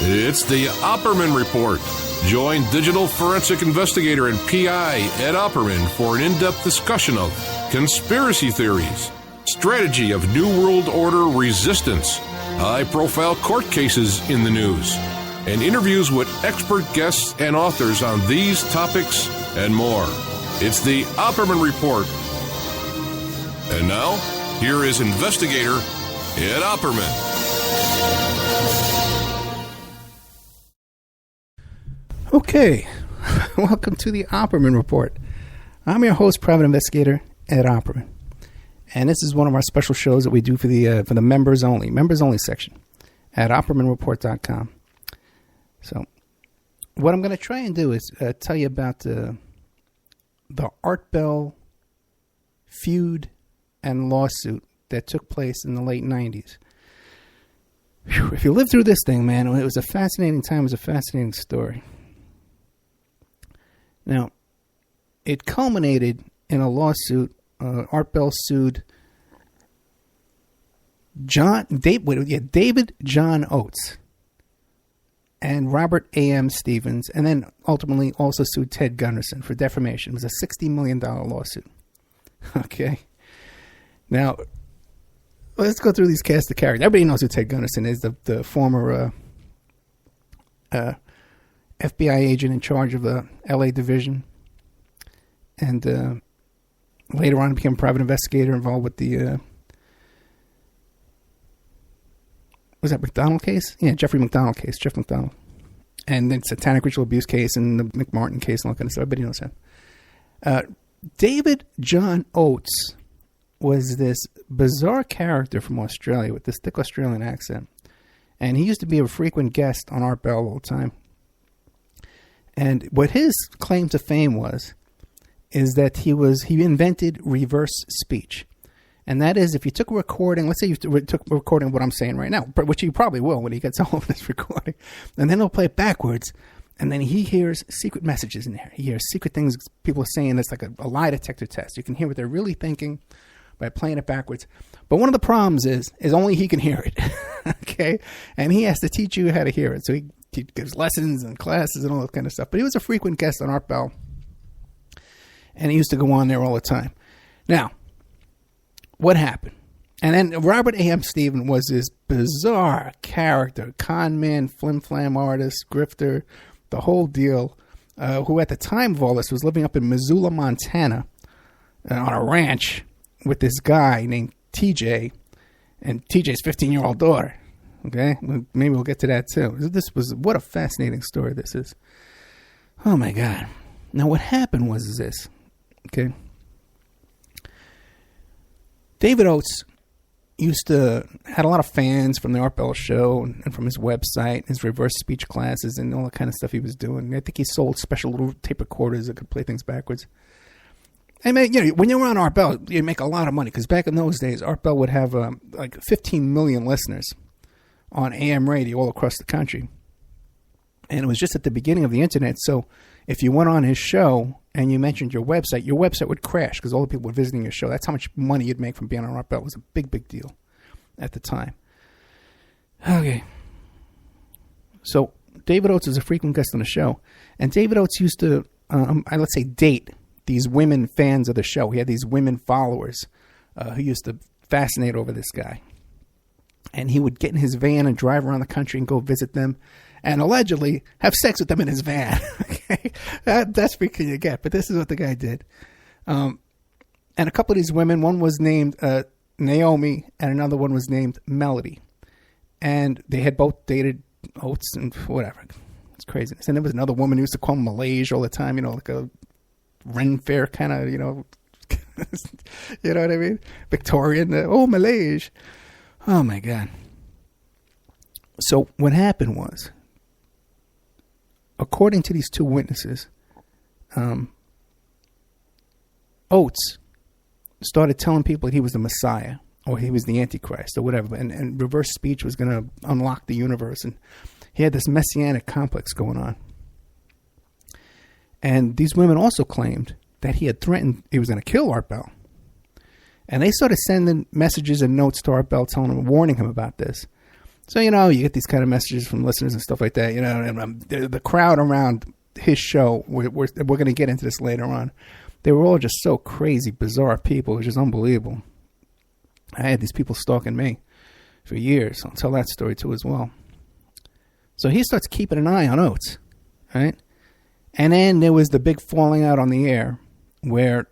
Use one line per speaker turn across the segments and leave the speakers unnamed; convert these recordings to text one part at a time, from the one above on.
It's the Opperman Report. Join digital forensic investigator and PI Ed Opperman for an in-depth discussion of conspiracy theories, strategy of New World Order resistance, high-profile court cases in the news, and interviews with expert guests and authors on these topics and more. It's the Opperman Report. And now, here is investigator Ed Opperman.
Okay, welcome to the Opperman Report. I'm your host, private investigator Ed Opperman, and this is one of our special shows that we do for the members only section at OppermanReport.com. So, what I'm going to try and do is tell you about the Art Bell feud and lawsuit that took place in the late 90s. Whew, if you lived through this thing, man, it was a fascinating time. It was a fascinating story. Now, it culminated in a lawsuit. Art Bell sued David John Oates and Robert A.M. Stevens, and then ultimately also sued Ted Gunderson for defamation. It was a $60 million lawsuit. Okay. Now, let's go through these cast of characters. Everybody knows who Ted Gunderson is, the former FBI agent in charge of the L.A. division, and later on became a private investigator involved with the was that McDonald case? Yeah, Jeffrey McDonald case, Jeff McDonald, and then satanic ritual abuse case and the McMartin case and all that kind of stuff. Everybody knows him. David John Oates was this bizarre character from Australia with this thick Australian accent, and he used to be a frequent guest on Art Bell all the time. And what his claim to fame is that he invented reverse speech. And that is, if you took a recording, let's say you took a recording of what I'm saying right now, which you probably will when he gets all of this recording, and then he'll play it backwards, and then he hears secret messages in there. He hears secret things people are saying. It's like a lie detector test. You can hear what they're really thinking by playing it backwards. But one of the problems is only he can hear it, okay? And he has to teach you how to hear it. So he gives lessons and classes and all that kind of stuff. But he was a frequent guest on Art Bell, and he used to go on there all the time. Now, what happened? And then Robert A.M. Stevens was this bizarre character, con man, flim-flam artist, grifter, the whole deal, who at the time of all this was living up in Missoula, Montana, on a ranch with this guy named TJ, and TJ's 15-year-old daughter. Okay, maybe we'll get to that too. What a fascinating story this is. Oh my God. Now what happened was this. Okay. David Oates had a lot of fans from the Art Bell show and from his website, his reverse speech classes and all the kind of stuff he was doing. I think he sold special little tape recorders that could play things backwards. I mean, when you were on Art Bell, you'd make a lot of money, because back in those days, Art Bell would have like 15 million listeners on AM radio all across the country. And it was just at the beginning of the internet, so if you went on his show and you mentioned your website would crash because all the people were visiting your show. That's how much money you'd make from being on Art Bell. It was a big, big deal at the time. Okay. So David Oates is a frequent guest on the show, and David Oates used to, let's say, date these women fans of the show. He had these women followers who used to fascinate over this guy. And he would get in his van and drive around the country and go visit them and allegedly have sex with them in his van. Okay, that's freaking you get. But this is what the guy did. And a couple of these women, one was named Naomi and another one was named Melody. And they had both dated Oates and whatever. It's craziness. And there was another woman who used to call him Malaysia all the time, like a Ren Fair kind of, you know what I mean? Victorian, Malaysia. Oh, my God. So what happened was, according to these two witnesses, Oates started telling people that he was the Messiah or he was the Antichrist or whatever, and reverse speech was going to unlock the universe. And he had this messianic complex going on. And these women also claimed that he had threatened he was going to kill Art Bell. And they started sending messages and notes to Art Bell telling him, warning him about this. So, you get these kind of messages from listeners and stuff like that, and the crowd around his show, we're going to get into this later on. They were all just so crazy, bizarre people. It was just unbelievable. I had these people stalking me for years. I'll tell that story too as well. So he starts keeping an eye on Oates, right? And then there was the big falling out on the air where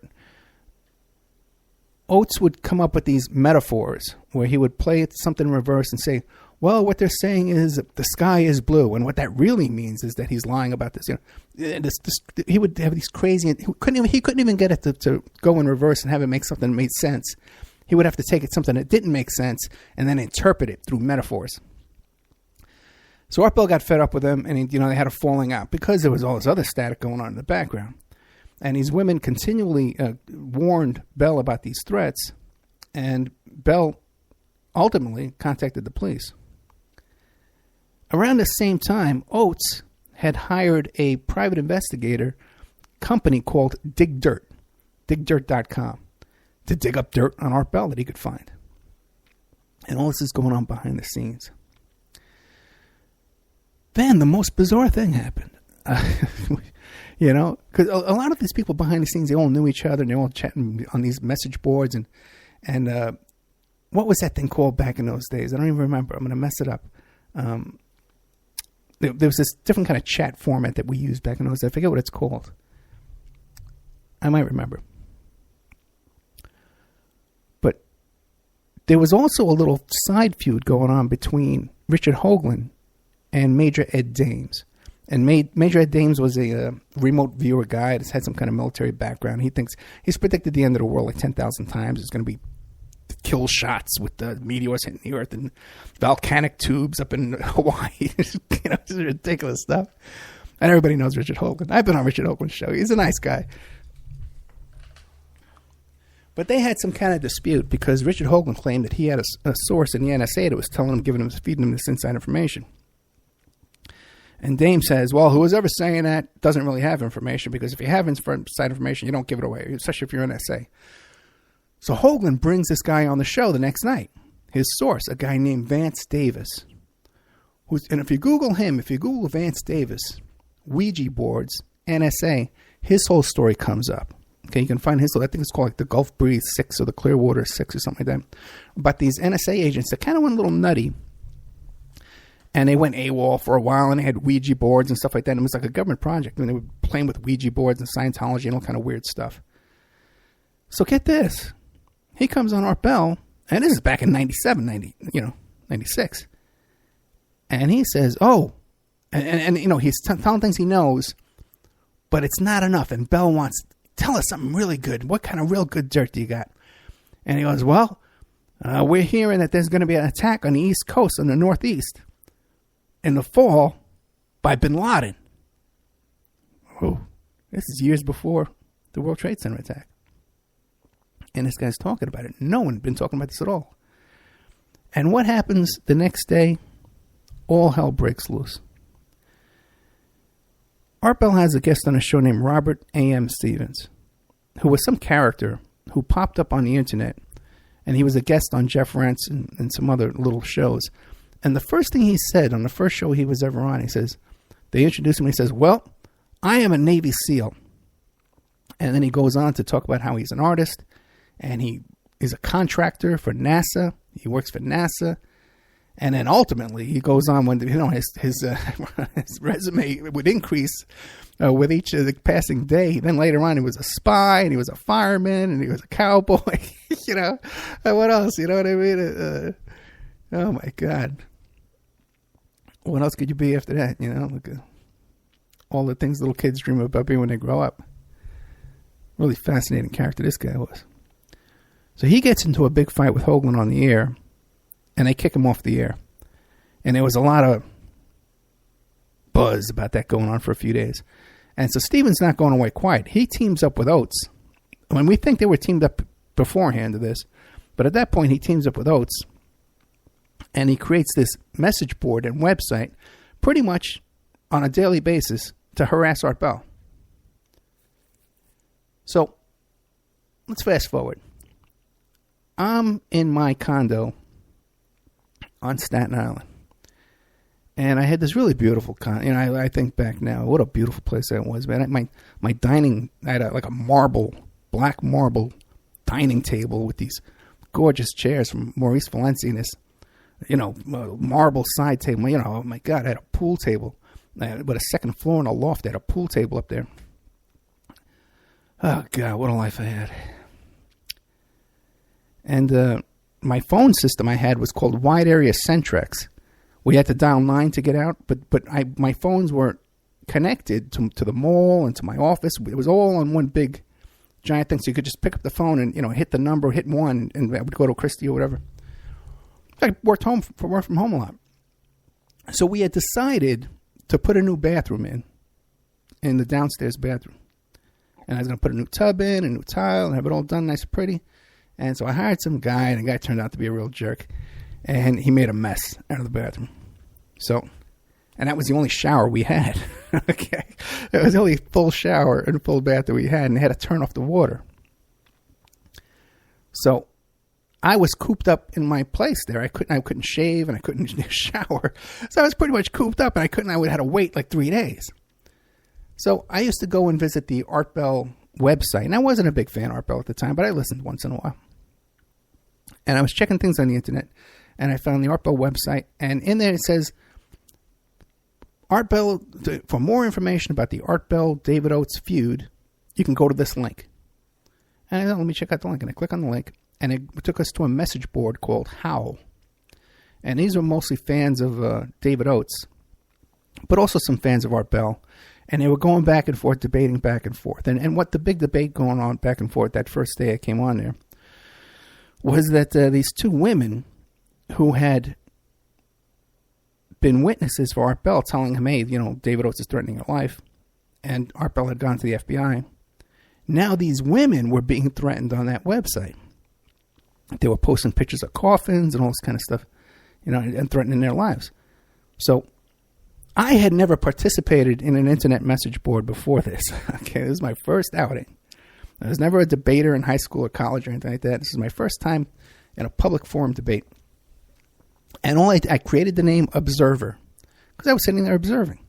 Oates would come up with these metaphors where he would play something in reverse and say, well, what they're saying is the sky is blue. And what that really means is that he's lying about this. He would have these crazy, he couldn't even get it to go in reverse and have it make something that made sense. He would have to take it something that didn't make sense and then interpret it through metaphors. So Art Bell got fed up with him, and they had a falling out because there was all this other static going on in the background. And these women continually warned Bell about these threats, and Bell ultimately contacted the police. Around the same time, Oates had hired a private investigator company called Dig Dirt, digdirt.com, to dig up dirt on Art Bell that he could find. And all this is going on behind the scenes. Then the most bizarre thing happened. Because a lot of these people behind the scenes, they all knew each other, and they're all chatting on these message boards. And what was that thing called back in those days? I don't even remember. I'm going to mess it up. There was this different kind of chat format that we used back in those days. I forget what it's called. I might remember. But there was also a little side feud going on between Richard Hoagland and Major Ed Dames. And Major Ed Dames was a remote viewer guy that's had some kind of military background. He's predicted the end of the world like 10,000 times. It's going to be kill shots with the meteors hitting the earth and volcanic tubes up in Hawaii. It's ridiculous stuff. And everybody knows Richard Hoagland. I've been on Richard Hoagland's show. He's a nice guy. But they had some kind of dispute because Richard Hoagland claimed that he had a source in the NSA that was telling him, feeding him this inside information. And Dame says, well, who was ever saying that doesn't really have information, because if you have inside information, you don't give it away, especially if you're NSA. So Hoagland brings this guy on the show the next night, his source, a guy named Vance Davis. And if you Google Vance Davis, Ouija boards, NSA, his whole story comes up. Okay, you can find his, I think it's called like the Gulf Breeze 6 or the Clearwater 6 or something like that. But these NSA agents that kind of went a little nutty, and they went AWOL for a while, and they had Ouija boards and stuff like that. And it was like a government project. And they were playing with Ouija boards and Scientology and all kind of weird stuff. So get this. He comes on Art Bell, and this is back in 96. And he says, he's telling things he knows, but it's not enough. And Bell wants, tell us something really good. What kind of real good dirt do you got? And he goes, well, we're hearing that there's going to be an attack on the East Coast, on the Northeast, in the fall by Bin Laden. Oh, this is years before the World Trade Center attack. And this guy's talking about it. No one had been talking about this at all. And what happens the next day? All hell breaks loose. Art Bell has a guest on a show named Robert A.M. Stevens, who was some character who popped up on the internet. And he was a guest on Jeff Rent's and some other little shows. And the first thing he said on the first show he was ever on, they introduced him, he says, well, I am a Navy SEAL. And then he goes on to talk about how he's an artist, and he is a contractor for NASA. He works for NASA. And then ultimately he goes on when his resume would increase with each of the passing day. Then later on he was a spy, and he was a fireman, and he was a cowboy. What else? You know what I mean? Oh my God. What else could you be after that? Look at all the things little kids dream about being when they grow up. Really fascinating character this guy was. So he gets into a big fight with Hoagland on the air, and they kick him off the air. And there was a lot of buzz about that going on for a few days. And so Steven's not going away quiet. He teams up with Oates. When we think they were teamed up beforehand to this, but at that point he teams up with Oates, and he creates this message board and website pretty much on a daily basis to harass Art Bell. So let's fast forward. I'm in my condo on Staten Island. And I had this really beautiful I think back now, what a beautiful place that was, man. My dining, I had like a black marble dining table with these gorgeous chairs from Maurice Valencia, and this, marble side table. Oh my God, I had a pool table. With a second floor and a loft, I had a pool table up there. Oh God, what a life I had. And my phone system I had was called Wide Area Centrex. We had to dial 9 to get out, but my phones were connected to the mall and to my office. It was all on one big giant thing, so you could just pick up the phone and hit the number, hit 1, and I would go to Christie or whatever. I work from home a lot. So we had decided to put a new bathroom in the downstairs bathroom. And I was going to put a new tub in, a new tile, and have it all done nice and pretty. And so I hired some guy, and the guy turned out to be a real jerk. And he made a mess out of the bathroom. And that was the only shower we had. Okay. It was the only full shower and full bath that we had, and they had to turn off the water. So I was cooped up in my place there. I couldn't shave, and I couldn't shower. So I was pretty much cooped up, and I would have to wait like 3 days. So I used to go and visit the Art Bell website. And I wasn't a big fan of Art Bell at the time, but I listened once in a while. And I was checking things on the internet, and I found the Art Bell website. And in there it says, Art Bell, for more information about the Art Bell David Oates feud, you can go to this link. And I thought, let me check out the link. And I click on the link, and it took us to a message board called Howl. And these were mostly fans of David Oates, but also some fans of Art Bell. And they were going back and forth, debating back and forth. And what the big debate going on back and forth that first day I came on there was that these two women who had been witnesses for Art Bell telling him, hey, David Oates is threatening your life, and Art Bell had gone to the FBI. Now these women were being threatened on that website. They were posting pictures of coffins and all this kind of stuff, and threatening their lives. So I had never participated in an internet message board before this. Okay, this is my first outing. I was never a debater in high school or college or anything like that. This is my first time in a public forum debate. And I created the name Observer because I was sitting there observing.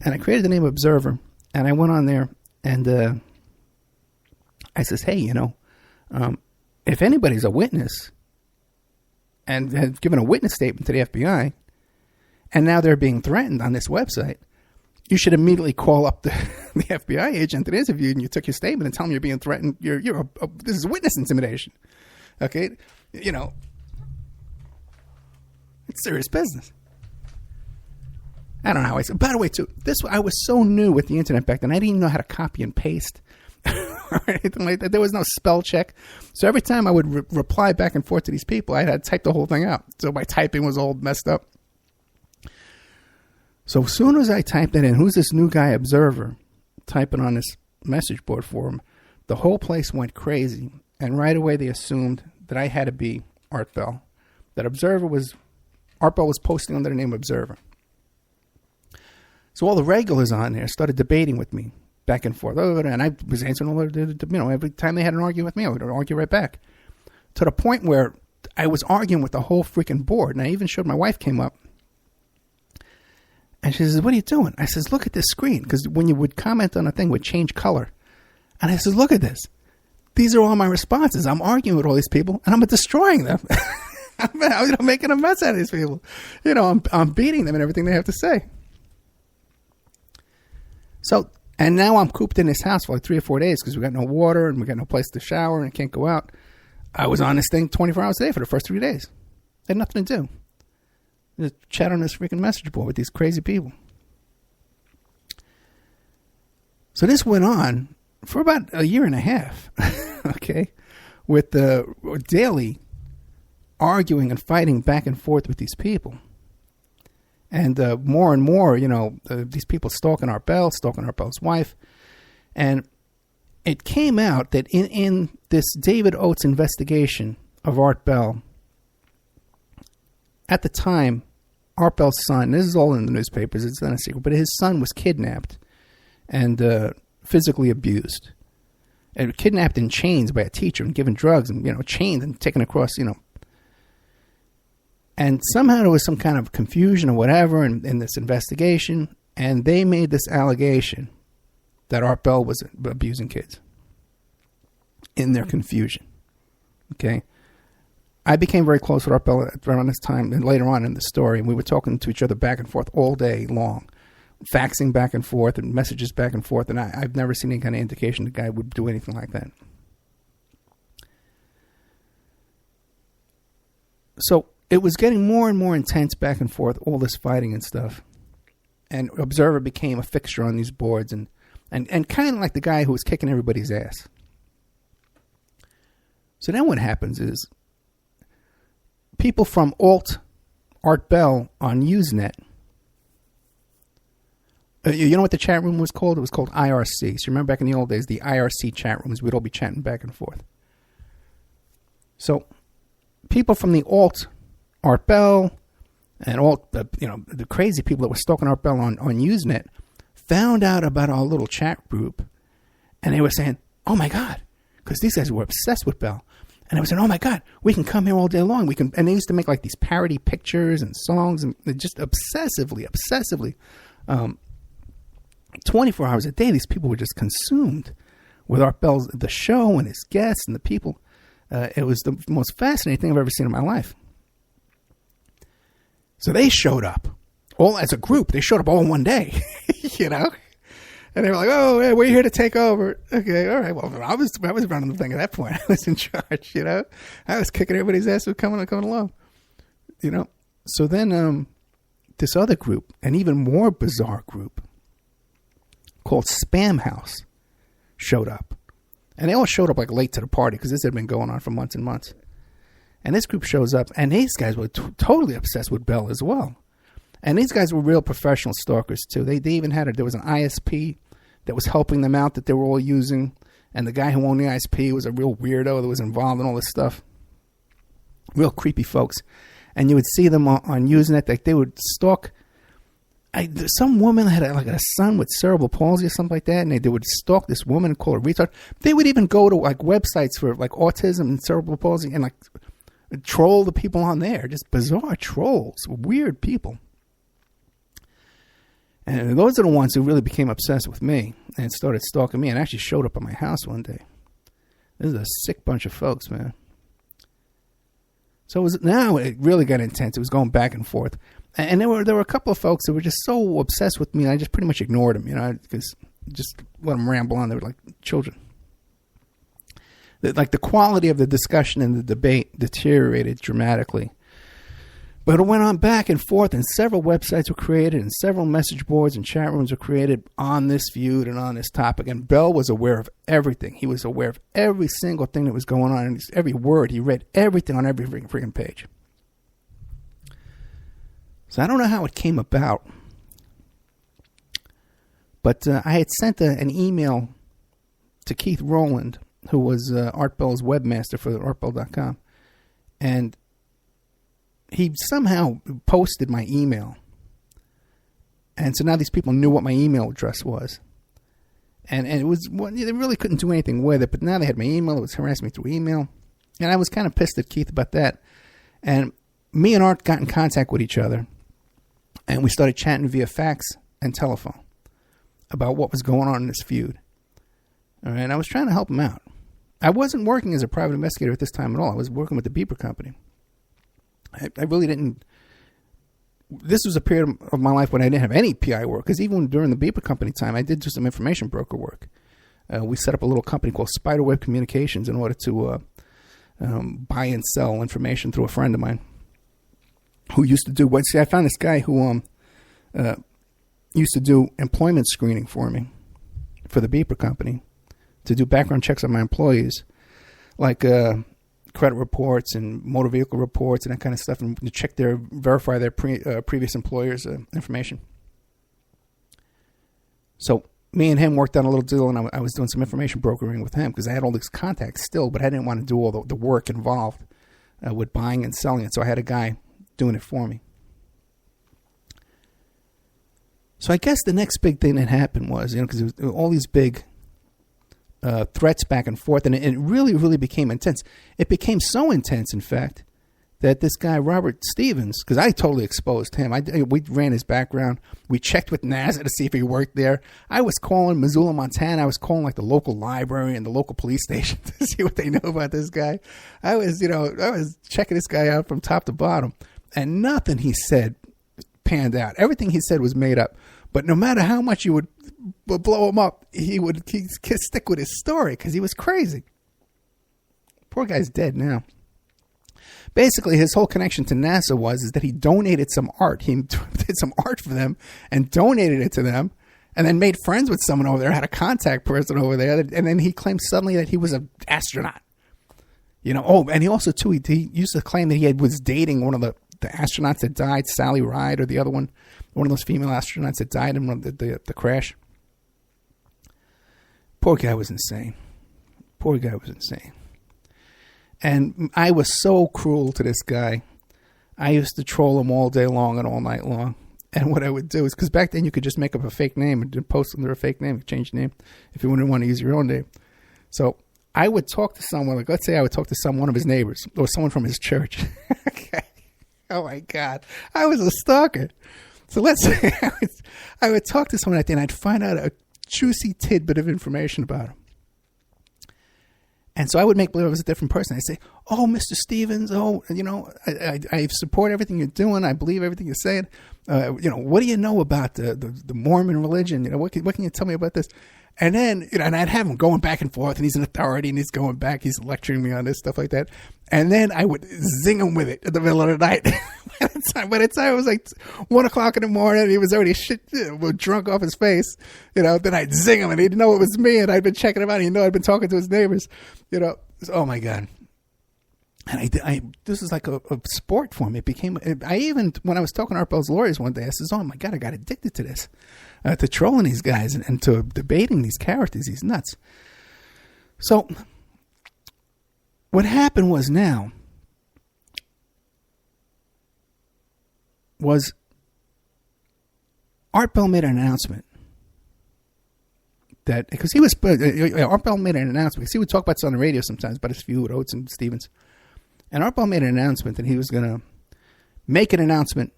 And I created the name Observer, and I went on there, and I says, hey, if anybody's a witness and has given a witness statement to the FBI, and now they're being threatened on this website, you should immediately call up the FBI agent that interviewed and you took your statement and tell them you're being threatened. This is witness intimidation. Okay? It's serious business. I don't know how I said. By the way, too, I was so new with the internet back then. I didn't even know how to copy and paste or anything like that. There was no spell check. So every time I would reply back and forth to these people, I had to type the whole thing out. So my typing was all messed up. So as soon as I typed that in, who's this new guy, Observer, typing on this message board for him, the whole place went crazy. And right away they assumed that I had to be Art Bell. That Art Bell was posting under the name Observer. So all the regulars on there started debating with me back and forth. And I was answering all every time they had an argument with me, I would argue right back. To the point where I was arguing with the whole freaking board. And I even showed my wife came up. And she says, what are you doing? I says, look at this screen. Because when you would comment on a thing, it would change color. And I says, look at this. These are all my responses. I'm arguing with all these people, and I'm destroying them. I'm making a mess out of these people. I'm beating them and everything they have to say. So, and now I'm cooped in this house for like 3 or 4 days because we got no water and we got no place to shower and I can't go out. I was on this thing 24 hours a day for the first 3 days. I had nothing to do. Just chat on this freaking message board with these crazy people. So this went on for about a year and a half, okay, with the daily arguing and fighting back and forth with these people. And more and more, these people stalking Art Bell's wife. And it came out that in this David Oates investigation of Art Bell, at the time, Art Bell's son, this is all in the newspapers, it's not a secret, but his son was kidnapped and physically abused. And kidnapped in chains by a teacher and given drugs and, chained and taken across, And somehow there was some kind of confusion or whatever in this investigation, and they made this allegation that Art Bell was abusing kids in their confusion. Okay? I became very close with Art Bell around this time and later on in the story, and we were talking to each other back and forth all day long, faxing back and forth and messages back and forth, and I've never seen any kind of indication the guy would do anything like that. So it was getting more and more intense back and forth, all this fighting and stuff. And Observer became a fixture on these boards and kind of like the guy who was kicking everybody's ass. So then what happens is people from Alt Art Bell on Usenet, you know what the chat room was called? It was called IRC. So you remember back in the old days, the IRC chat rooms, we'd all be chatting back and forth. So people from the Alt Art Bell and all the crazy people that were stalking Art Bell on Usenet found out about our little chat group, and they were saying, "Oh my God," because these guys were obsessed with Bell, and they were saying, "Oh my God, we can come here all day long. We can," and they used to make like these parody pictures and songs, and just obsessively, 24 hours a day. These people were just consumed with Art Bell's the show and his guests and the people. It was the most fascinating thing I've ever seen in my life. So they showed up, all as a group. They showed up all in one day, And they were like, "Oh, hey, we're here to take over." Okay, all right. Well, I was running the thing at that point. I was in charge, I was kicking everybody's ass with coming along, So then this other group, an even more bizarre group called Spam House, showed up. And they all showed up like late to the party because this had been going on for months and months. And this group shows up, and these guys were totally obsessed with Bell as well. And these guys were real professional stalkers too. They even there was an ISP that was helping them out that they were all using. And the guy who owned the ISP was a real weirdo that was involved in all this stuff. Real creepy folks. And you would see them on Usenet, like they would stalk. Some woman had a son with cerebral palsy or something like that, and they would stalk this woman and call her retard. They would even go to like websites for like autism and cerebral palsy and like troll the people on there. Just bizarre trolls, weird people. And those are the ones who really became obsessed with me and started stalking me and actually showed up at my house one day. This is a sick bunch of folks, man. So now it really got intense. It was going back and forth. And there were a couple of folks that were just so obsessed with me, and I just pretty much ignored them, because just let them ramble on. They were like children. Like the quality of the discussion and the debate deteriorated dramatically. But it went on back and forth, and several websites were created, and several message boards and chat rooms were created on this feud and on this topic. And Bell was aware of everything. He was aware of every single thing that was going on, and every word. He read everything on every freaking page. So I don't know how it came about, but I had sent an email to Keith Rowland, who was Art Bell's webmaster for artbell.com, and he somehow posted my email. And so now these people knew what my email address was. And it was, they really couldn't do anything with it, but now they had my email. It was harassing me through email. And I was kind of pissed at Keith about that. And me and Art got in contact with each other. And we started chatting via fax and telephone about what was going on in this feud. All right, and I was trying to help him out. I wasn't working as a private investigator at this time at all. I was working with the Beeper Company. I really didn't. This was a period of my life when I didn't have any PI work, because even during the Beeper Company time, I did do some information broker work. We set up a little company called Spiderweb Communications in order to buy and sell information through a friend of mine who used to do. I found this guy who used to do employment screening for me for the Beeper Company to do background checks on my employees, like credit reports and motor vehicle reports and that kind of stuff, and to verify their previous employers' information. So me and him worked out a little deal, and I was doing some information brokering with him because I had all these contacts still, but I didn't want to do all the work involved with buying and selling it. So I had a guy doing it for me. So I guess the next big thing that happened was, because there was all these big threats back and forth, and it really, really became intense. It became so intense, in fact, that this guy, Robert Stevens, because I totally exposed him. We ran his background. We checked with NASA to see if he worked there. I was calling Missoula, Montana. I was calling like the local library and the local police station to see what they know about this guy. I was checking this guy out from top to bottom, and nothing he said panned out. Everything he said was made up. But no matter how much you would blow him up, he'd stick with his story because he was crazy. Poor guy's dead now. Basically, his whole connection to NASA is that he donated some art. He did some art for them and donated it to them, and then made friends with someone over there, had a contact person over there, and then he claimed suddenly that he was an astronaut. And he also, too, he used to claim that he was dating one of the astronauts that died, Sally Ride, or the other one of those female astronauts that died in the crash. Poor guy was insane. And I was so cruel to this guy. I used to troll him all day long and all night long. And what I would do is, because back then you could just make up a fake name and post under a fake name, change your name if you wouldn't want to use your own name. So I would talk to someone, like let's say I would talk to one of his neighbors or someone from his church. Okay. Oh my God. I was a stalker. So let's say I would talk to someone like that and I'd find out a juicy tidbit of information about him. And so I would make believe I was a different person. I'd say, "Oh, Mr. Stevens, I support everything you're doing. I believe everything you're saying. What do you know about the Mormon religion? What can you tell me about this?" And then, and I'd have him going back and forth, and he's an authority, and he's going back, he's lecturing me on this stuff like that. And then I would zing him with it in the middle of the night. By the time it was like 1 o'clock in the morning, he was already drunk off his face. Then I'd zing him, and he'd know it was me, and I'd been checking him out. He'd know I'd been talking to his neighbors. Oh my God. And this is like a sport for me. It became, when I was talking to Art Bell's lawyers one day, I says, "Oh my God, I got addicted to this, to trolling these guys and to debating these characters. He's nuts." So what happened was Art Bell made an announcement that, because Art Bell made an announcement because he would talk about this on the radio sometimes, about his feud with Oates and Stevens. And Art Bell made an announcement that he was going to make an announcement.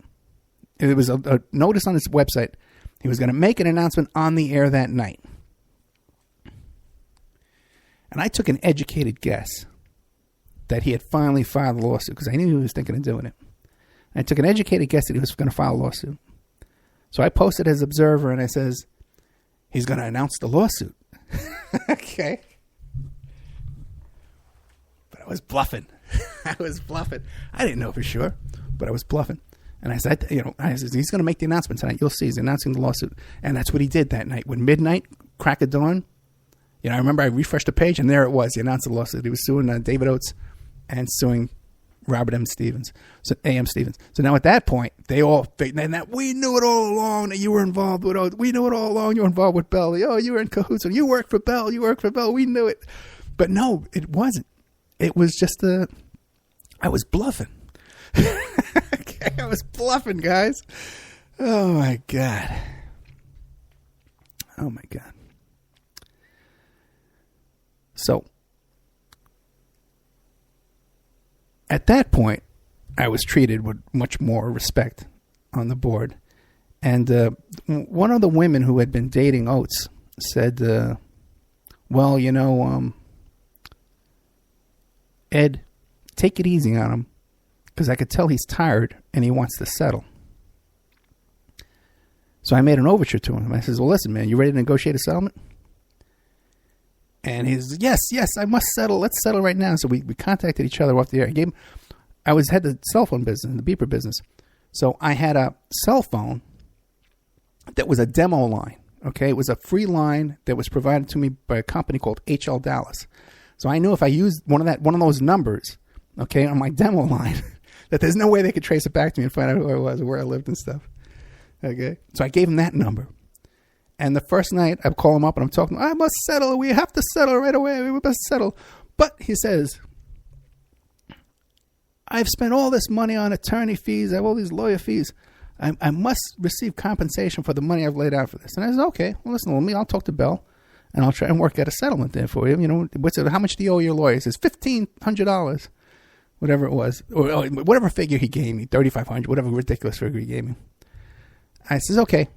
There was a notice on his website. He was going to make an announcement on the air that night. And I took an educated guess that he had finally filed a lawsuit because I knew he was thinking of doing it. I took an educated guess that he was going to file a lawsuit. So I posted as Observer and I says, he's going to announce the lawsuit. Okay. But I was bluffing. I didn't know for sure, but I was bluffing. And I said, he's going to make the announcement tonight. You'll see. He's announcing the lawsuit. And that's what he did that night. When midnight, crack of dawn, I remember I refreshed the page, and there it was. He announced the lawsuit. He was suing David Oates and suing Robert M. Stevens. So A.M. Stevens. So now at that point, we knew it all along that you were involved with Oates. We knew it all along you were involved with Bell. Oh, you were in cahoots. You work for Bell. We knew it. But no, it wasn't. It was just I was bluffing. Okay, I was bluffing, guys. Oh, my God. So, at that point, I was treated with much more respect on the board. And one of the women who had been dating Oates said, Ed, take it easy on him, because I could tell he's tired and he wants to settle. So I made an overture to him. I says, "Well, listen, man, you ready to negotiate a settlement?" And he says, yes, I must settle. Let's settle right now. So we contacted each other off the air. I had the cell phone business, the beeper business. So I had a cell phone that was a demo line. Okay, it was a free line that was provided to me by a company called HL Dallas. So I knew if I used one of those numbers, okay, on my demo line, that there's no way they could trace it back to me and find out who I was or where I lived and stuff. Okay, so I gave him that number. And the first night, I call him up and I'm talking, "I must settle. We have to settle right away. We must settle." But he says, "I've spent all this money on attorney fees. I have all these lawyer fees. I must receive compensation for the money I've laid out for this." And I said, "Okay, well, listen, I'll talk to Bell and I'll try and work out a settlement there for you. How much do you owe your lawyer?" He says, $1,500. whatever it was, or whatever figure he gave me, 3,500, whatever ridiculous figure he gave me. I says, okay,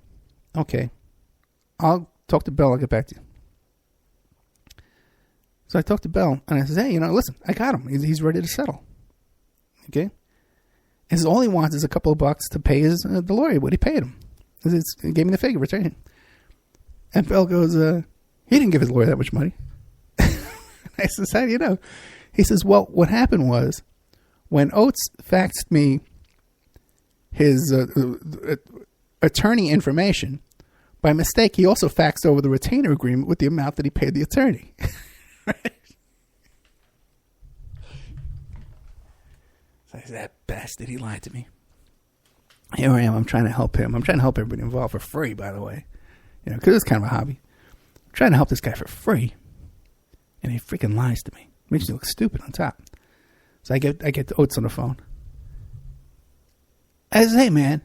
I'll talk to Bill. I'll get back to you. So I talked to Bill, and I says, hey, listen, I got him. He's ready to settle. Okay? And says, all he wants is a couple of bucks to pay the lawyer what he paid him. He gave me the figure, it's right here. And Bill goes, he didn't give his lawyer that much money. I says, how do you know? He says, well, what happened was, when Oates faxed me his attorney information, by mistake, he also faxed over the retainer agreement with the amount that he paid the attorney. So I said, that bastard, he lied to me. Here I am, I'm trying to help him. I'm trying to help everybody involved for free, by the way. Because it's kind of a hobby. I'm trying to help this guy for free. And he freaking lies to me. Makes me look stupid on top. So I get the Oates on the phone. I said, hey, man,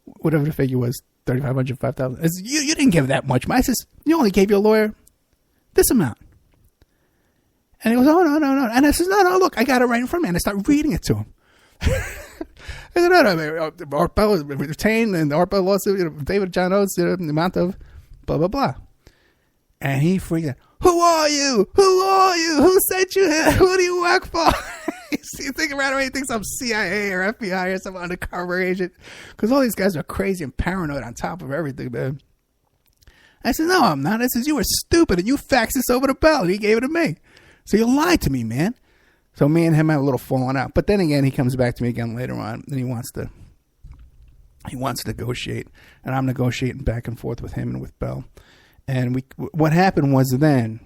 whatever the figure was, 3,500, 5,000. I said, you didn't give that much. I says, you only gave your lawyer this amount. And he goes, oh, no. And I says, no, look, I got it right in front of me. And I start reading it to him. I said, no, Art Bell was retained in the Art Bell lawsuit, David John Oates, the amount of blah, blah, blah. And he freaked out. Who are you? Who sent you here? Who do you work for? You think around away, he thinks I'm CIA or FBI or some undercover agent. Because all these guys are crazy and paranoid on top of everything, man. I said, no, I'm not. I said, you were stupid and you faxed this over to Bell and he gave it to me. So you lied to me, man. So me and him had a little falling out. But then again, he comes back to me again later on and he wants to negotiate. And I'm negotiating back and forth with him and with Bell. And what happened was then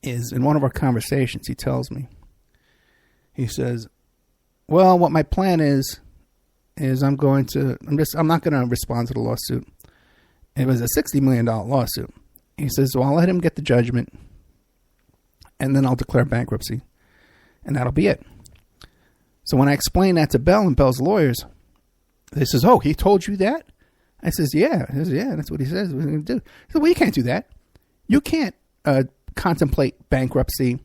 is in one of our conversations, he tells me, he says, well, what my plan is I'm not going to respond to the lawsuit. It was a $60 million lawsuit. He says, well, I'll let him get the judgment and then I'll declare bankruptcy and that'll be it. So when I explained that to Bell and Bell's lawyers, they says, oh, he told you that? I says, yeah. He says, yeah, that's what he says we're going to do. He said, well, you can't do that. You can't contemplate bankruptcy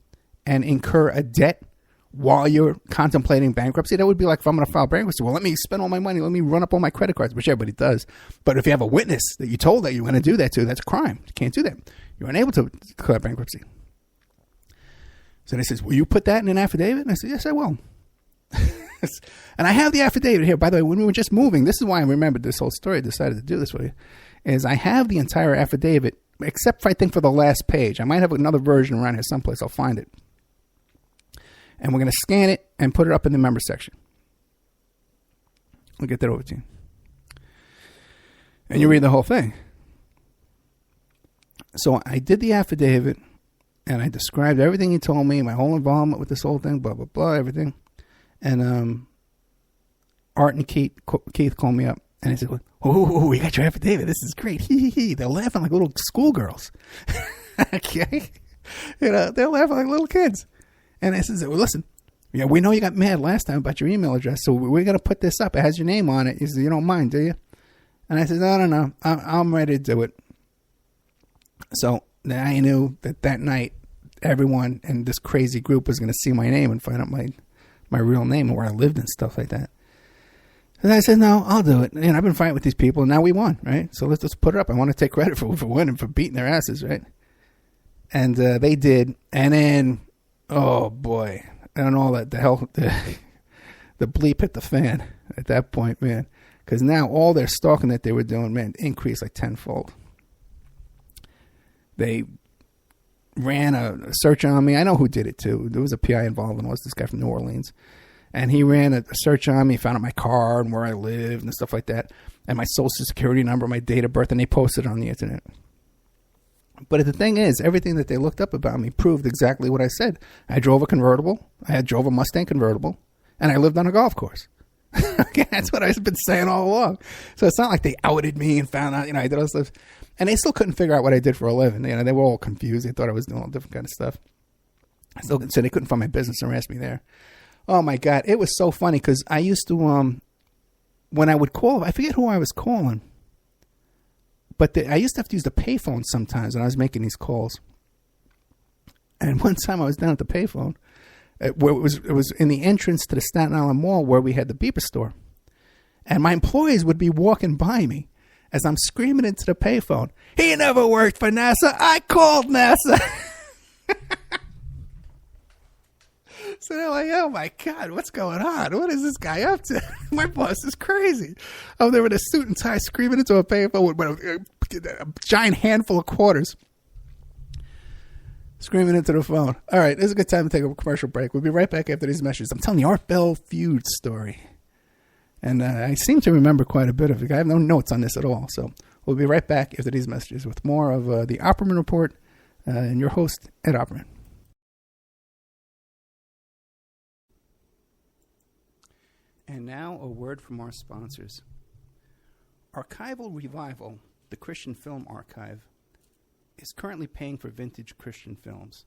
and incur a debt while you're contemplating bankruptcy. That would be like if I'm going to file bankruptcy. Well, let me spend all my money. Let me run up all my credit cards, which everybody does. But if you have a witness that you told that you're going to do that to, that's a crime. You can't do that. You're unable to declare bankruptcy. So they says, will you put that in an affidavit? And I said, yes, I will. And I have the affidavit here. By the way, when we were just moving, this is why I remembered this whole story. I decided to do this with you. Is I have the entire affidavit, except for, I think, for the last page. I might have another version around here someplace. I'll find it. And we're going to scan it and put it up in the member section. We'll get that over to you. And you read the whole thing. So I did the affidavit, and I described everything he told me, my whole involvement with this whole thing, blah, blah, blah, everything. And Art and Keith called me up, and they said, oh, we got your affidavit. This is great. They're laughing like little schoolgirls. Okay? They're laughing like little kids. And I said, well, listen, we know you got mad last time about your email address, so we're going to put this up. It has your name on it. He said, you don't mind, do you? And I said, no. I'm ready to do it. So then I knew that night, everyone in this crazy group was going to see my name and find out my real name and where I lived and stuff like that. And I said, no, I'll do it. And I've been fighting with these people, and now we won, right? So let's put it up. I want to take credit for winning, for beating their asses, right? And they did. And then, oh, boy. And all that, the bleep hit the fan at that point, man. Because now all their stalking that they were doing, man, increased like tenfold. They ran a search on me. I know who did it, too. There was a PI involved, and it was this guy from New Orleans. And he ran a search on me, found out my car and where I lived and stuff like that, and my social security number, my date of birth, and they posted it on the internet. But the thing is, everything that they looked up about me proved exactly what I said. I drove a convertible. I drove a Mustang convertible, and I lived on a golf course. Okay, that's what I've been saying all along. So it's not like they outed me and found out, I did all this stuff. And they still couldn't figure out what I did for a living. They were all confused. They thought I was doing all different kind of stuff. So they couldn't find my business and arrest me there. Oh, my God. It was so funny because I used to, when I would call, I forget who I was calling, but I used to have to use the payphone sometimes when I was making these calls. And one time I was down at the payphone, Where it was in the entrance to the Staten Island Mall where we had the beeper store. And my employees would be walking by me as I'm screaming into the payphone, "He never worked for NASA. I called NASA." So they're like, "Oh my God, what's going on? What is this guy up to?" My boss is crazy. I'm there in a suit and tie screaming into a payphone with a giant handful of quarters. Screaming into the phone. All right, this is a good time to take a commercial break. We'll be right back after these messages. I'm telling the Art Bell feud story. And I seem to remember quite a bit of it. I have no notes on this at all. So we'll be right back after these messages with more of the Opperman Report and your host, Ed Opperman. And now a word from our sponsors. Archival Revival, the Christian Film Archive, is currently paying for vintage Christian films.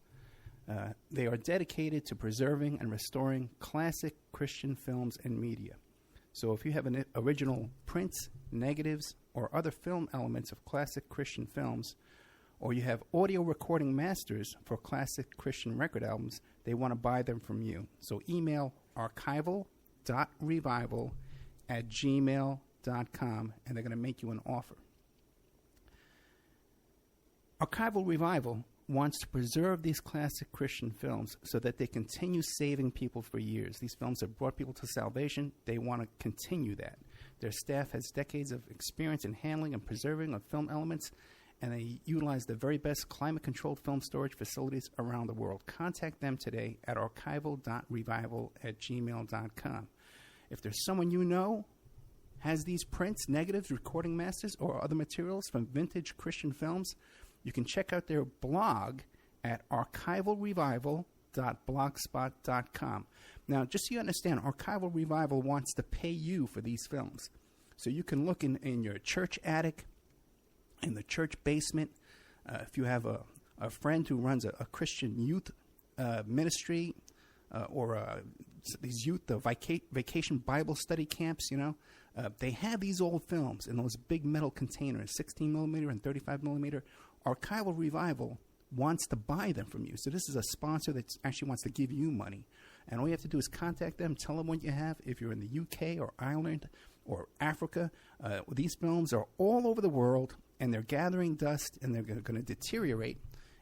They are dedicated to preserving and restoring classic Christian films and media. So if you have an original prints, negatives, or other film elements of classic Christian films, or you have audio recording masters for classic Christian record albums, they want to buy them from you. So email archival.revival@gmail.com and they're going to make you an offer. Archival Revival wants to preserve these classic Christian films so that they continue saving people for years. These films have brought people to salvation. They want to continue that. Their staff has decades of experience in handling and preserving of film elements, and they utilize the very best climate-controlled film storage facilities around the world. Contact them today at archival.revival@gmail.com. If there's someone you know has these prints, negatives, recording masters, or other materials from vintage Christian films, you can check out their blog at archivalrevival.blogspot.com. Now, just so you understand, Archival Revival wants to pay you for these films. So you can look in your church attic, in the church basement. If you have a friend who runs a Christian youth ministry or these youth vacation Bible study camps, they have these old films in those big metal containers, 16 millimeter and 35 millimeter. Archival Revival wants to buy them from you. So this is a sponsor that actually wants to give you money. And all you have to do is contact them, tell them what you have. If you're in the UK or Ireland or Africa, these films are all over the world, and they're gathering dust, and they're going to deteriorate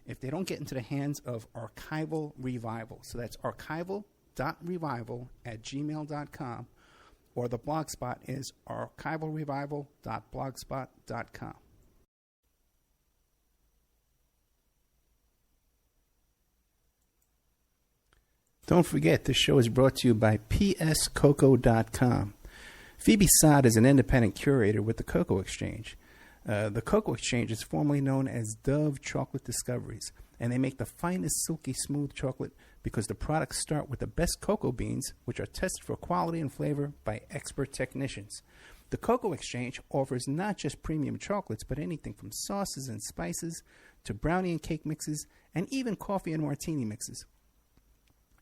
if they don't get into the hands of Archival Revival. So that's archival.revival@gmail.com, or the blog spot is archivalrevival.blogspot.com. Don't forget, this show is brought to you by pscoco.com. Phoebe Sod is an independent curator with the Cocoa Exchange. The Cocoa Exchange is formerly known as Dove Chocolate Discoveries, and they make the finest silky smooth chocolate because the products start with the best cocoa beans, which are tested for quality and flavor by expert technicians. The Cocoa Exchange offers not just premium chocolates, but anything from sauces and spices to brownie and cake mixes, and even coffee and martini mixes.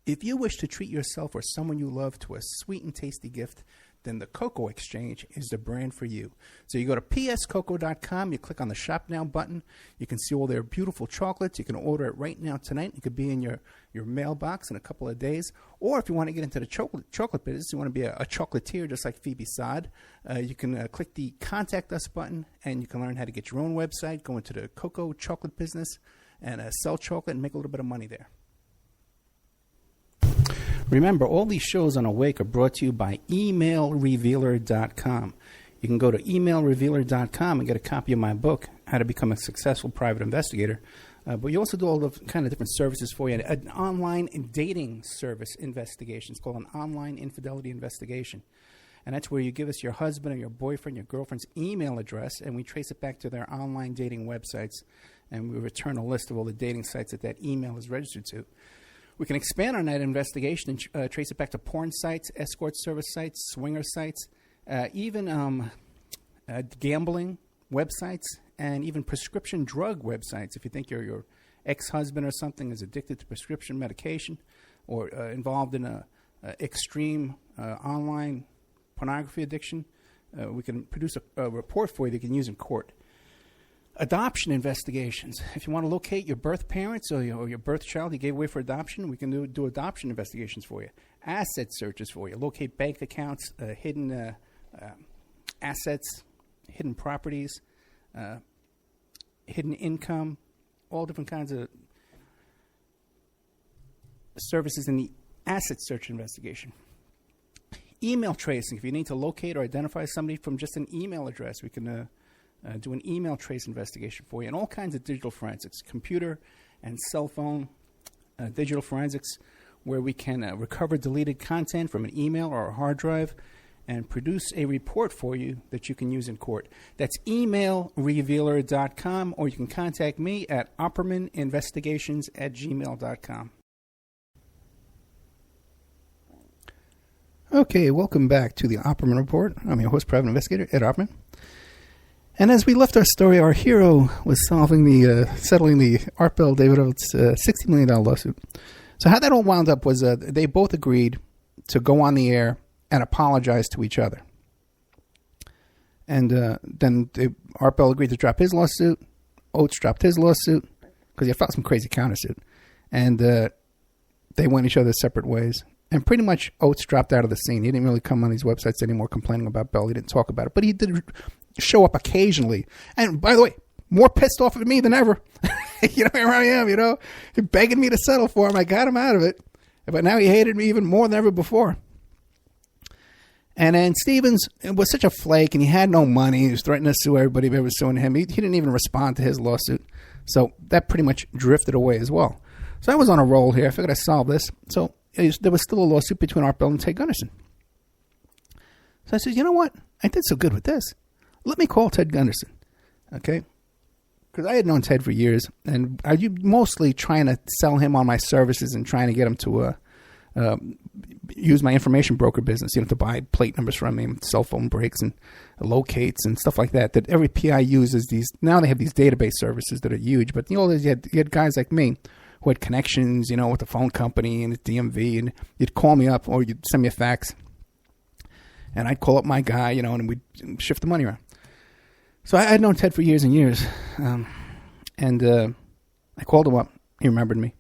If you wish to treat yourself or someone you love to a sweet and tasty gift, then the Cocoa Exchange is the brand for you. So you go to pscoco.com, you click on the Shop Now button. You can see all their beautiful chocolates. You can order it right now tonight. It could be in your mailbox in a couple of days. Or if you want to get into the chocolate business, you want to be a chocolatier just like Phoebe Sod, you can click the Contact Us button, and you can learn how to get your own website, go into the cocoa chocolate business, and sell chocolate and make a little bit of money there. Remember, all these shows on Awake are brought to you by emailrevealer.com. You can go to emailrevealer.com and get a copy of my book, How to Become a Successful Private Investigator. But you also do all the kind of different services for you. An online dating service investigation. It's called an online infidelity investigation. And that's where you give us your husband or your boyfriend, your girlfriend's email address, and we trace it back to their online dating websites. And we return a list of all the dating sites that email is registered to. We can expand on that investigation and trace it back to porn sites, escort service sites, swinger sites, even gambling websites, and even prescription drug websites. If you think your ex-husband or something is addicted to prescription medication or involved in a extreme online pornography addiction, we can produce a report for you that you can use in court. Adoption investigations. If you want to locate your birth parents or your birth child you gave away for adoption, we can do adoption investigations for you. Asset searches for you. Locate bank accounts, hidden assets, hidden properties, hidden income, all different kinds of services in the asset search investigation. Email tracing. If you need to locate or identify somebody from just an email address, we can do an email trace investigation for you, and all kinds of digital forensics, computer and cell phone digital forensics, where we can recover deleted content from an email or a hard drive and produce a report for you that you can use in court. That's emailrevealer.com, or you can contact me at oppermaninvestigations@gmail.com. Okay, welcome back to the Opperman Report. I'm your host, private investigator, Ed Opperman. And as we left our story, our hero was settling the Art Bell David Oates $60 million lawsuit. So how that all wound up was they both agreed to go on the air and apologize to each other. And then Art Bell agreed to drop his lawsuit. Oates dropped his lawsuit because he filed some crazy countersuit. And they went each other's separate ways. And pretty much Oates dropped out of the scene. He didn't really come on these websites anymore complaining about Bell. He didn't talk about it. But he did show up occasionally. And by the way, more pissed off at me than ever. Here I am, begging me to settle for him. I got him out of it. But now he hated me even more than ever before. And then Stevens was such a flake, and he had no money. He was threatening to sue everybody if ever suing him. He didn't even respond to his lawsuit. So that pretty much drifted away as well. So I was on a roll here. I figured I'd solve this. So there was still a lawsuit between Art Bell and Ted Gunderson. So I said, you know what? I did so good with this. Let me call Ted Gunderson, okay? Because I had known Ted for years, and I was mostly trying to sell him on my services and trying to get him to use my information broker business, to buy plate numbers from me, cell phone breaks and locates and stuff like that every PI uses these. Now they have these database services that are huge, but you had guys like me who had connections, with the phone company and the DMV, and you'd call me up or you'd send me a fax, and I'd call up my guy, and we'd shift the money around. So I had known Ted for years and years, and I called him up. He remembered me.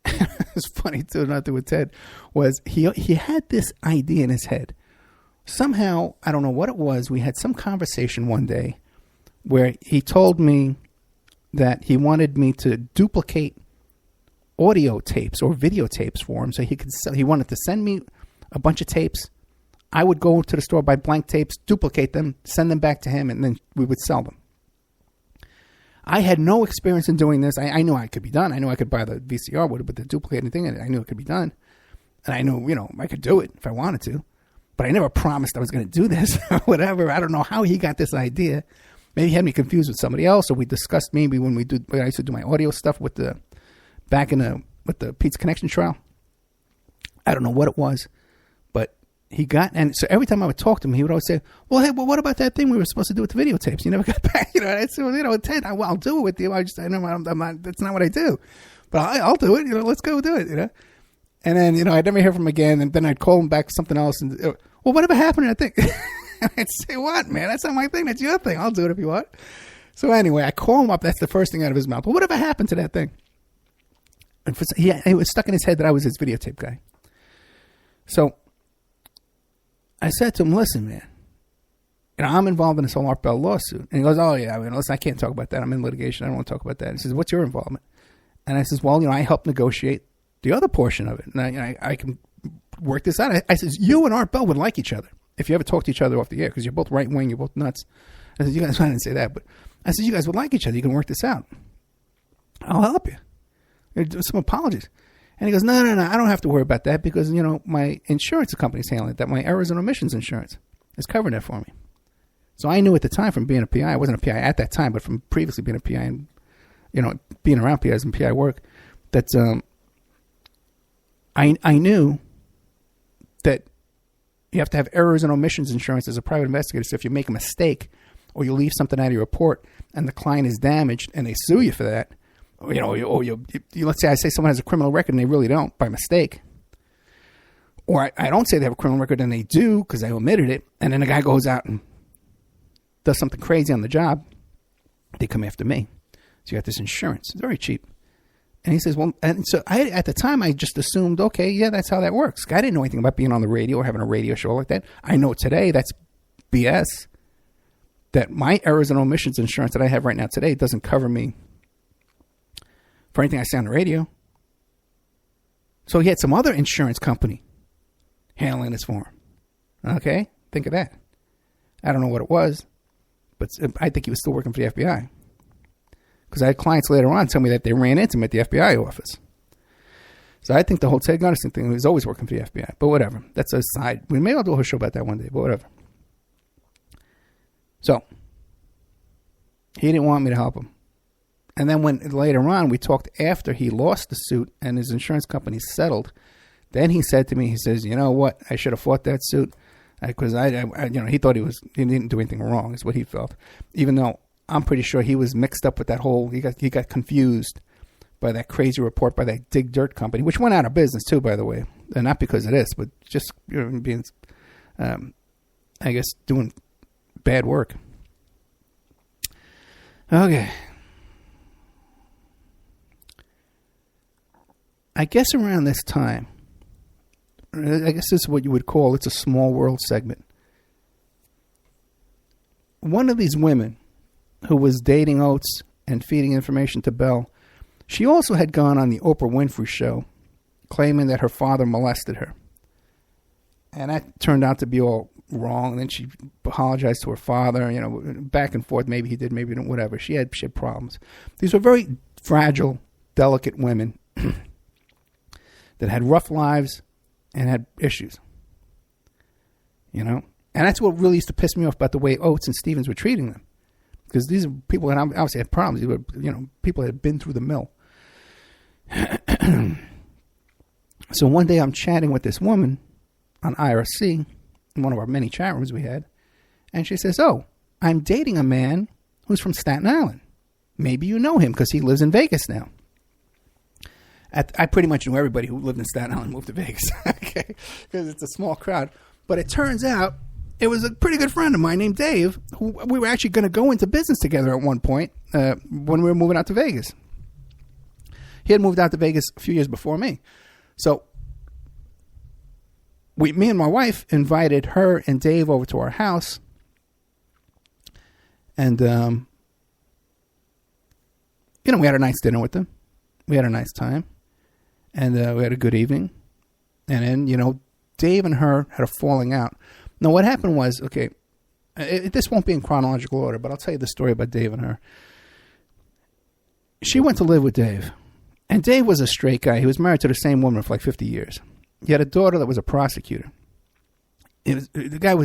It's funny too, another thing with Ted was he had this idea in his head. Somehow, I don't know what it was, we had some conversation one day where he told me that he wanted me to duplicate audio tapes or videotapes for him so he could sell. He wanted to send me a bunch of tapes. I would go to the store, buy blank tapes, duplicate them, send them back to him, and then we would sell them. I had no experience in doing this. I knew it could be done. I knew I could buy the VCR with it, but the duplicating thing, I knew it could be done. And I knew, I could do it if I wanted to. But I never promised I was going to do this or whatever. I don't know how he got this idea. Maybe he had me confused with somebody else, or we discussed maybe when I used to do my audio stuff with the Pizza Connection trial. I don't know what it was. And so every time I would talk to him, he would always say, well, hey, what about that thing we were supposed to do with the videotapes? You never got back. And I said, Ted, I'll do it with you. I know I'm not, that's not what I do. But I'll do it. Let's go do it, And then, I'd never hear from him again. And then I'd call him back something else. And, well, whatever happened to that thing? And I'd say, what, man? That's not my thing. That's your thing. I'll do it if you want. So anyway, I call him up. That's the first thing out of his mouth. Well, whatever happened to that thing? And it was stuck in his head that I was his videotape guy. So I said to him, listen, man, I'm involved in this whole Art Bell lawsuit. And he goes, oh, yeah, listen, I can't talk about that. I'm in litigation. I don't want to talk about that. He says, what's your involvement? And I says, well, I helped negotiate the other portion of it. And I can work this out. I says, you and Art Bell would like each other if you ever talk to each other off the air, because you're both right-wing, you're both nuts. I said, I didn't say that, but I said, you guys would like each other. You can work this out. I'll help you. Some apologies. And he goes, no, I don't have to worry about that because, my insurance company's handling it, that my errors and omissions insurance is covering that for me. So I knew at the time from being a PI, I wasn't a PI at that time, but from previously being a PI and, being around PIs and PI work, that I knew that you have to have errors and omissions insurance as a private investigator. So if you make a mistake or you leave something out of your report and the client is damaged and they sue you for that, let's say I say someone has a criminal record and they really don't by mistake. Or I don't say they have a criminal record and they do because I omitted it. And then the guy goes out and does something crazy on the job. They come after me. So you got this insurance. It's very cheap. And he says, well, and so at the time, I just assumed, okay, yeah, that's how that works. I didn't know anything about being on the radio or having a radio show like that. I know today that's BS. That my errors and omissions insurance that I have right now today doesn't cover me for anything I say on the radio. So he had some other insurance company handling this for him. Okay? Think of that. I don't know what it was, but I think he was still working for the FBI. Because I had clients later on tell me that they ran into him at the FBI office. So I think the whole Ted Gunderson thing, he was always working for the FBI. But whatever. That's a side. We may all do a whole show about that one day, but whatever. So he didn't want me to help him. And then when later on we talked after he lost the suit and his insurance company settled, then he said to me, he says, you know what? I should have fought that suit because he thought he didn't do anything wrong is what he felt. Even though I'm pretty sure he was mixed up with that whole, he got confused by that crazy report by that Dig Dirt company, which went out of business too, by the way. And not because of this, but just being, I guess, doing bad work. Okay. I guess around this time, I guess this is what you would call, it's a small world segment. One of these women who was dating Oates and feeding information to Bell, she also had gone on the Oprah Winfrey show claiming that her father molested her. And that turned out to be all wrong. And then she apologized to her father, back and forth. Maybe he did, maybe he didn't, whatever. She had problems. These were very fragile, delicate women that had rough lives and had issues. And that's what really used to piss me off about the way Oates and Stevens were treating them. Because these are people that obviously had problems. These were, people that had been through the mill. So one day I'm chatting with this woman on IRC, in one of our many chat rooms we had, and she says, oh, I'm dating a man who's from Staten Island. Maybe you know him because he lives in Vegas now. I pretty much knew everybody who lived in Staten Island moved to Vegas, okay, because it's a small crowd. But it turns out it was a pretty good friend of mine named Dave, who we were actually going to go into business together at one point when we were moving out to Vegas. He had moved out to Vegas a few years before me. So me and my wife invited her and Dave over to our house. And, we had a nice dinner with them. We had a nice time. And we had a good evening. And then, Dave and her had a falling out. Now, what happened was, okay, this won't be in chronological order, but I'll tell you the story about Dave and her. She went to live with Dave. And Dave was a straight guy. He was married to the same woman for like 50 years. He had a daughter that was a prosecutor. The guy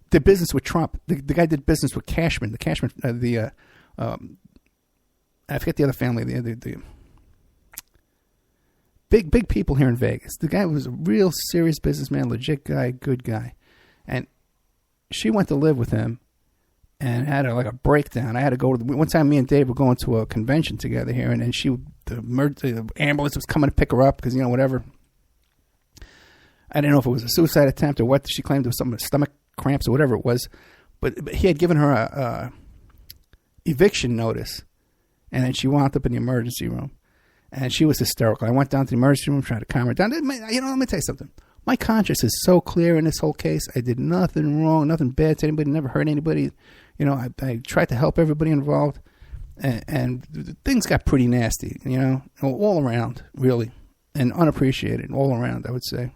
did business with Trump. The guy did business with Cashman. I forget the other family. The big people here in Vegas. The guy was a real serious businessman, legit guy, good guy. And she went to live with him and had a breakdown. I had to go to one time. Me and Dave were going to a convention together here, and the ambulance was coming to pick her up because whatever. I didn't know if it was a suicide attempt or what. She claimed it was something, stomach cramps or whatever it was. But he had given her a eviction notice, and then she wound up in the emergency room, and she was hysterical. I went down to the emergency room, tried to calm her down. Let me tell you something. My conscience is so clear in this whole case. I did nothing wrong, nothing bad to anybody, never hurt anybody. I tried to help everybody involved, and things got pretty nasty, all around, really, and unappreciated all around, I would say.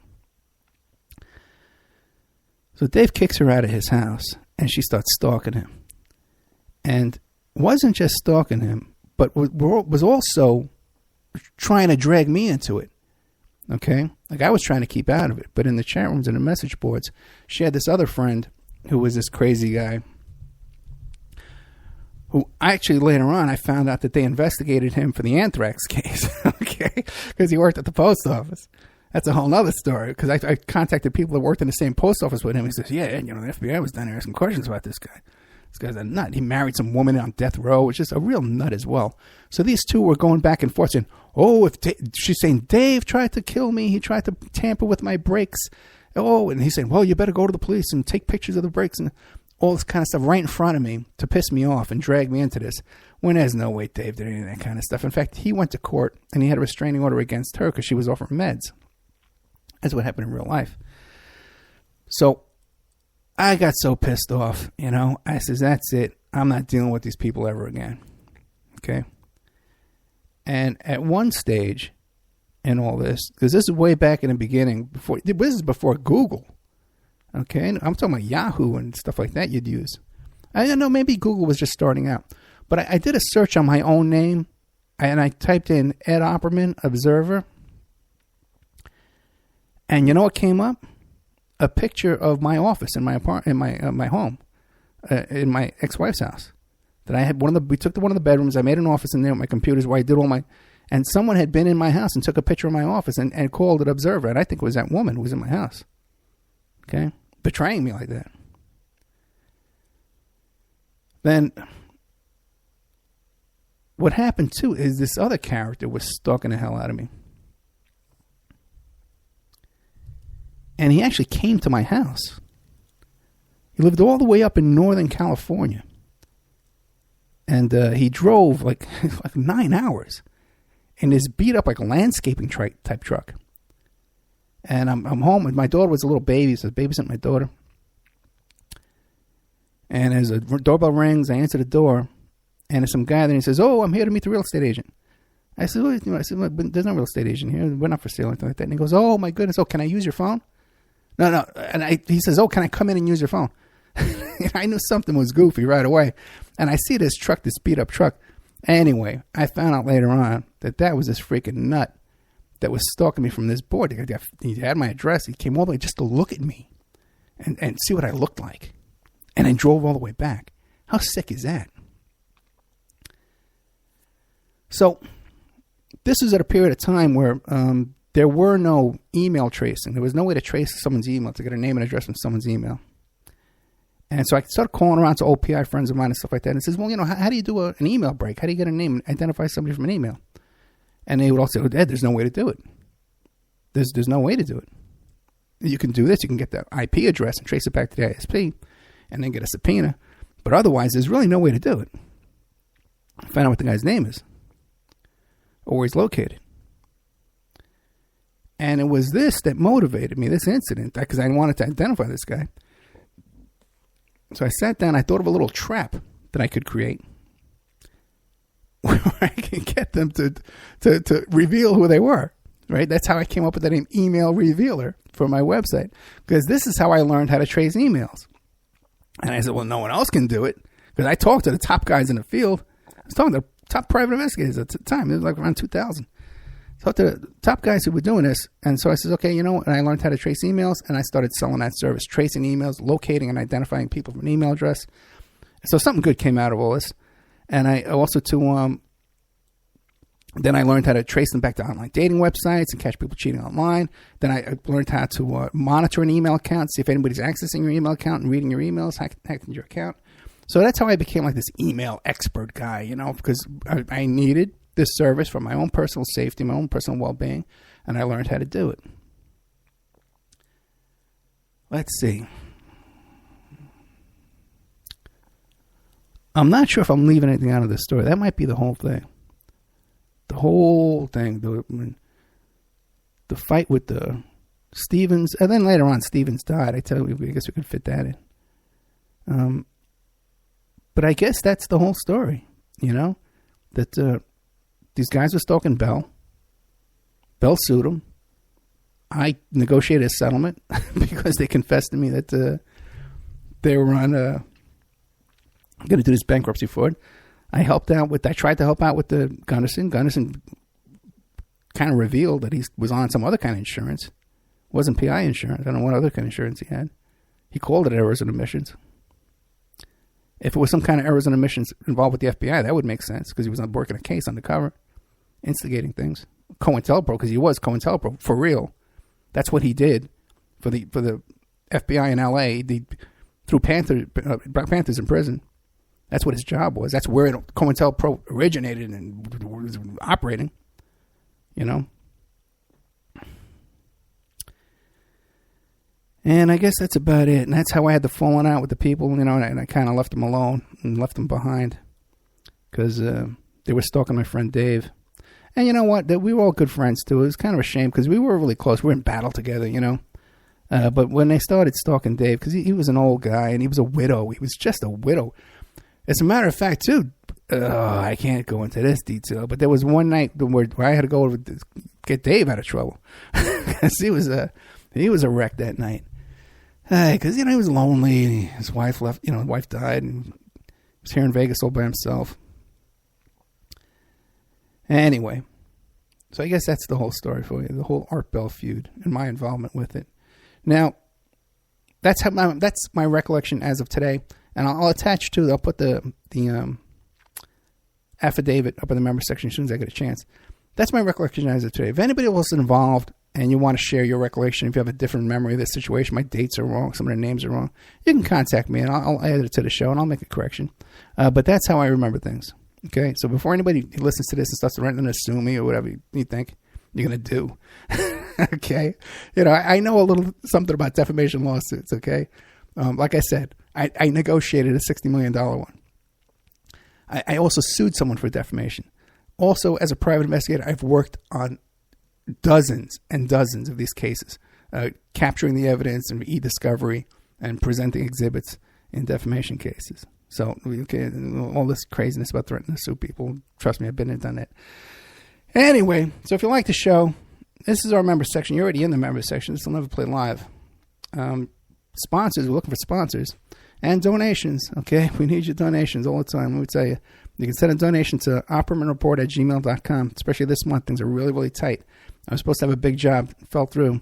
So Dave kicks her out of his house, and she starts stalking him. And wasn't just stalking him, but was also trying to drag me into it. Okay? Like, I was trying to keep out of it. But in the chat rooms and the message boards, she had this other friend who was this crazy guy who actually later on I found out that they investigated him for the anthrax case. Okay? Because he worked at the post office. That's a whole nother story, because I contacted people that worked in the same post office with him. He says, yeah, the FBI was down there asking questions about this guy. This guy's a nut. He married some woman on death row, which is a real nut as well. So these two were going back and forth saying, she's saying, Dave tried to kill me. He tried to tamper with my brakes. Oh, and he's saying, well, you better go to the police and take pictures of the brakes. And all this kind of stuff right in front of me to piss me off and drag me into this, when there's no way Dave did any of that kind of stuff. In fact, he went to court and he had a restraining order against her because she was off her meds. That's what happened in real life. So I got so pissed off, I says, that's it. I'm not dealing with these people ever again. Okay? And at one stage in all this, because this is way back in the beginning, this is before Google. Okay? I'm talking about Yahoo and stuff like that you'd use. I don't know, maybe Google was just starting out. But I did a search on my own name, and I typed in Ed Opperman, Observer. And you know what came up? A picture of my office in my my home, in my ex-wife's house. That I had we took to one of the bedrooms. I made an office in there with my computers where I did all my, and someone had been in my house and took a picture of my office and called it Observer. And I think it was that woman who was in my house. Okay, betraying me like that. Then what happened too is this other character was stalking the hell out of me. And he actually came to my house. He lived all the way up in Northern California. And he drove like 9 hours in this beat up like landscaping type truck. And I'm home, and my daughter was a little baby, so I was babysitting my daughter. And as a doorbell rings, I answer the door, and there's some guy there, and he says, "Oh, I'm here to meet the real estate agent." I said, "Well, well, there's no real estate agent here. We're not for sale or anything like that." And he goes, "Oh my goodness, can I use your phone?" No. And he says, "Oh, can I come in and use your phone?" And I knew something was goofy right away. And I see this truck, this beat up truck. Anyway, I found out later on that was this freaking nut that was stalking me from this board. He had my address. He came all the way just to look at me and see what I looked like. And then drove all the way back. How sick is that? So this was at a period of time where there were no email tracing. There was no way to trace someone's email, to get a name and address from someone's email. And so I started calling around to old PI friends of mine and stuff like that. And it says, well, how do you do an email break? How do you get a name and identify somebody from an email? And they would all say, oh, Ed, there's no way to do it. There's no way to do it. You can do this. You can get the IP address and trace it back to the ISP and then get a subpoena. But otherwise, there's really no way to do it. Find out what the guy's name is or where he's located. And it was this that motivated me, this incident, because I wanted to identify this guy. So I sat down, I thought of a little trap that I could create where I can get them to reveal who they were, right? That's how I came up with that name, Email Revealer, for my website, because this is how I learned how to trace emails. And I said, well, no one else can do it, because I talked to the top guys in the field. I was talking to the top private investigators at the time. It was like around 2000. So to the top guys who were doing this, and so I said, okay, and I learned how to trace emails, and I started selling that service, tracing emails, locating and identifying people from an email address. So something good came out of all this. And I also, then I learned how to trace them back to online dating websites and catch people cheating online. Then I learned how to monitor an email account, see if anybody's accessing your email account and reading your emails, hacking your account. So that's how I became like this email expert guy, because I needed this service for my own personal safety, my own personal well-being, and I learned how to do it. Let's see. I'm not sure if I'm leaving anything out of this story. That might be the whole thing. The whole thing. The fight with the Stevens, and then later on Stevens died. I guess we could fit that in. But I guess that's the whole story, that these guys were stalking Bell. Bell sued him. I negotiated a settlement because they confessed to me that they were on going to do this bankruptcy fraud. I tried to help out with the Gunderson. Gunderson kind of revealed that he was on some other kind of insurance. It wasn't PI insurance. I don't know what other kind of insurance he had. He called it errors and omissions. If it was some kind of errors and omissions involved with the FBI, that would make sense because he was working a case undercover, instigating things. COINTELPRO, because he was COINTELPRO for real. That's what he did for the FBI in LA. He threw Black Panthers in prison. That's what his job was. That's where COINTELPRO originated and was operating. And I guess that's about it. And that's how I had the falling out with the people, and I kind of left them alone and left them behind because they were stalking my friend Dave. And you know what? We were all good friends, too. It was kind of a shame because we were really close. We were in battle together, But when they started stalking Dave, because he was an old guy and he was a widow. He was just a widow. As a matter of fact, too, I can't go into this detail, but there was one night where I had to go over to get Dave out of trouble because he was a wreck that night. Because, he was lonely. His wife left, his wife died, and he was here in Vegas all by himself. Anyway, so I guess that's the whole story for you, the whole Art Bell feud and my involvement with it. Now, that's my recollection as of today, and I'll attach to. I'll put the affidavit up in the member section as soon as I get a chance. That's my recollection as of today. If anybody else is involved and you want to share your recollection, if you have a different memory of this situation, my dates are wrong, some of the names are wrong, you can contact me and I'll add it to the show and I'll make a correction. But that's how I remember things. Okay, so before anybody listens to this and starts to assume me or whatever you think you're going to do, okay? I know a little something about defamation lawsuits, okay? Like I said, I negotiated a $60 million one. I also sued someone for defamation. Also, as a private investigator, I've worked on dozens and dozens of these cases, capturing the evidence and e-discovery and presenting exhibits in defamation cases. So, all this craziness about threatening to sue people, trust me, I've been there, done that. Anyway, so if you like the show, this is our member section. You're already in the member section. This will never play live. Sponsors, we're looking for sponsors. And donations, okay? We need your donations all the time. Let me tell you. You can send a donation to oppermanreport@gmail.com. Especially this month, things are really, really tight. I was supposed to have a big job. It fell through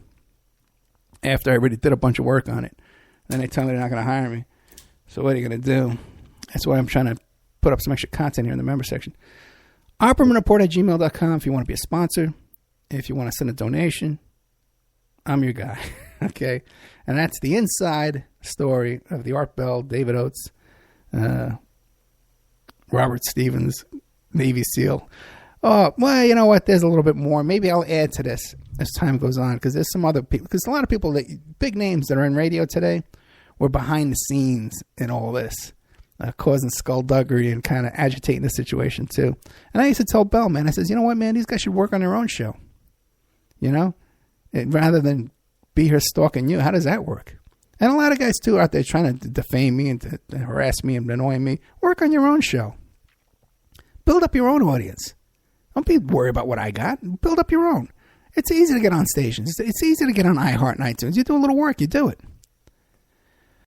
after I already did a bunch of work on it. Then they tell me they're not going to hire me. So what are you going to do? That's why I'm trying to put up some extra content here in the member section. oppermanreport@gmail.com if you want to be a sponsor. If you want to send a donation, I'm your guy. Okay? And that's the inside story of the Art Bell, David Oates, Robert Stevens, Navy SEAL. Oh, well, you know what? There's a little bit more. Maybe I'll add to this as time goes on because there's some other people. Because a lot of people, big names that are in radio today, were behind the scenes in all this, causing skullduggery and kind of agitating the situation too. And I used to tell Bell, man, I says, you know what, man, these guys should work on their own show. Rather than be here stalking you. How does that work? And a lot of guys too are out there trying to defame me and to harass me and annoy me. Work on your own show. Build up your own audience. Don't be worried about what I got. Build up your own. It's easy to get on stations. It's easy to get on iHeart and iTunes. You do a little work, you do it.